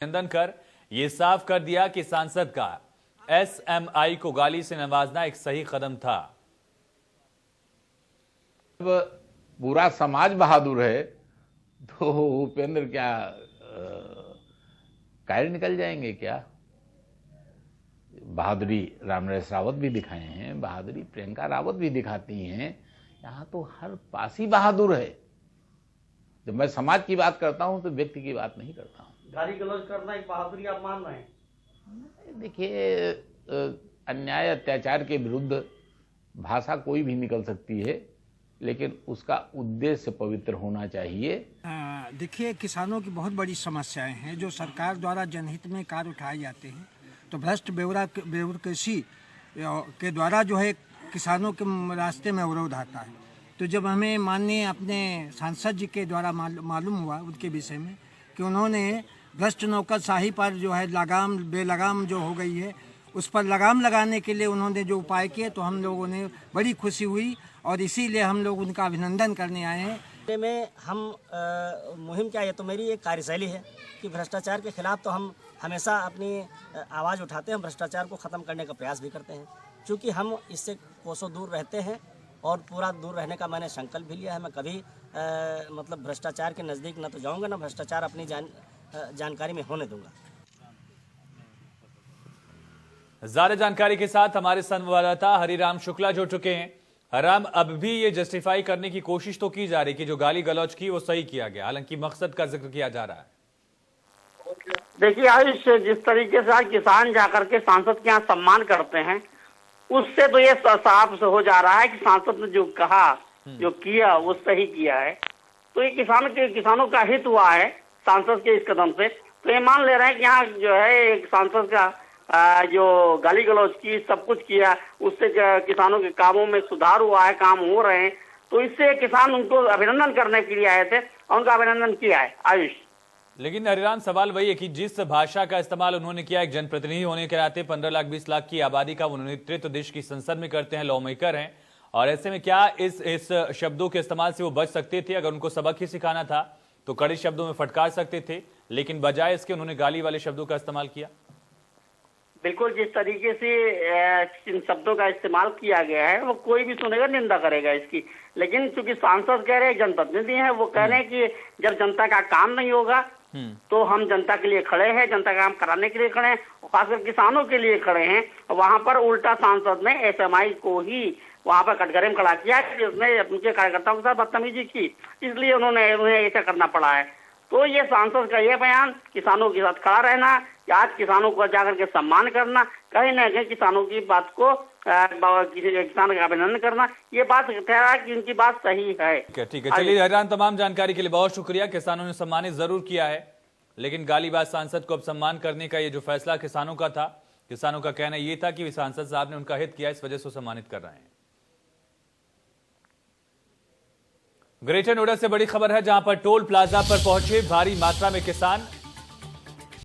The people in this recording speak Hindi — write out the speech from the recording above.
अभिनंदन कर ये साफ कर दिया कि सांसद का एसएमआई को गाली से नवाजना एक सही कदम था। अब पूरा समाज बहादुर है तो उपेंद्र क्या कायर निकल जाएंगे क्या? बहादुरी रामनरेश रावत भी दिखाए हैं, बहादुरी प्रियंका रावत भी दिखाती हैं। यहां तो हर पासी बहादुर है। जब मैं समाज की बात करता हूं तो व्यक्ति की बात नहीं करता हूं। गाली गलौज करना एक बहादुरी आप मान रहे हैं? देखिए, अन्याय अत्याचार के विरुद्ध भाषा कोई भी निकल सकती है, लेकिन उसका उद्देश्य पवित्र होना चाहिए। देखिए, किसानों की बहुत बड़ी समस्याएं हैं जो सरकार द्वारा जनहित में कार्य उठाए जाते हैं, तो भ्रष्ट ब्यूरोक्रेसी के द्वारा जो है किसानों के रास्ते में अवरोध आता है। तो जब हमें माननीय अपने सांसद जी के द्वारा मालूम हुआ उनके विषय में कि उन्होंने भ्रष्ट नौकरशाही पर जो है बेलगाम जो हो गई है उस पर लगाम लगाने के लिए उन्होंने जो उपाय किए, तो हम लोगों ने बड़ी खुशी हुई और इसीलिए हम लोग उनका अभिनंदन करने आए हैं। में हम मुहिम क्या है, तो मेरी एक कार्यशैली है कि भ्रष्टाचार के खिलाफ तो हम हमेशा अपनी आवाज़ उठाते हैं, भ्रष्टाचार को ख़त्म करने का प्रयास भी करते हैं। क्योंकि हम इससे कोसों दूर रहते हैं और पूरा दूर रहने का मैंने संकल्प भी लिया है। मैं कभी मतलब भ्रष्टाचार के नज़दीक न तो जाऊंगा, ना भ्रष्टाचार अपनी जानकारी में होने दूंगा। ज्यादा जानकारी के साथ हमारे संवाददाता हरिराम शुक्ला जुड़ चुके हैं। हरिराम, अब भी ये जस्टिफाई करने की कोशिश तो की जा रही कि जो गाली गलौज की वो सही किया गया, हालांकि मकसद का जिक्र किया जा रहा है। देखिए आयुष, जिस तरीके से आज किसान जाकर के सांसद के यहाँ सम्मान करते हैं, उससे तो ये साफ हो जा रहा है कि सांसद ने जो कहा, जो किया वो सही किया है। तो ये किसानों का हित हुआ है सांसद के इस कदम से। तो ये मान ले रहे हैं कि यहाँ जो है एक सांसद का जो गाली गलौज की सब कुछ किया, उससे किसानों के कामों में सुधार हुआ है, काम हो रहे हैं। तो इससे किसान उनको अभिनंदन करने के लिए आए थे और उनका अभिनंदन किया है। आयुष, लेकिन हरिराम, सवाल वही है कि जिस भाषा का इस्तेमाल उन्होंने किया, एक जनप्रतिनिधि होने के नाते 15 लाख 20 लाख की आबादी का वो नेतृत्व देश की संसद में करते हैं, लॉ मेकर हैं, और ऐसे में क्या इस शब्दों के इस्तेमाल से वो बच सकते थे? अगर उनको सबक ही सिखाना था तो कड़े शब्दों में फटकार सकते थे, लेकिन बजाय इसके उन्होंने गाली वाले शब्दों का इस्तेमाल किया। बिल्कुल, जिस तरीके से इन शब्दों का इस्तेमाल किया गया है वो कोई भी सुनेगा, निंदा करेगा इसकी। लेकिन चूंकि सांसद कह रहे हैं, जनप्रतिनिधि हैं, वो कह रहे हैं कि जब जनता का काम नहीं होगा तो हम जनता के लिए खड़े हैं, जनता का काम कराने के लिए खड़े हैं, खासकर किसानों के लिए खड़े हैं। वहां पर उल्टा सांसद ने एसएमआई को ही वहां पर कटघरे में खड़ा किया, जिसने उनके कार्यकर्ताओं के साथ बदतमीजी की, इसलिए उन्हें ऐसा करना पड़ा है। तो ये सांसद का ये बयान, किसानों के साथ खड़ा रहना, आज किसानों को जाकर के सम्मान करना, कहीं न कहीं किसानों की बात को किसान का अभिनंदन करना, ये बात ठहरा कि इनकी बात सही है। ठीक है, चलिए हरिराम, तमाम जानकारी के लिए बहुत शुक्रिया। किसानों ने सम्मानित जरूर किया है, लेकिन गालीबाज सांसद को अब सम्मान करने का ये जो फैसला किसानों का था, किसानों का कहना ये था कि सांसद साहब ने उनका हित किया, इस वजह से सम्मानित कर रहे हैं। ग्रेटर नोएडा से बड़ी खबर है, जहां पर टोल प्लाजा पर पहुंचे भारी मात्रा में किसान।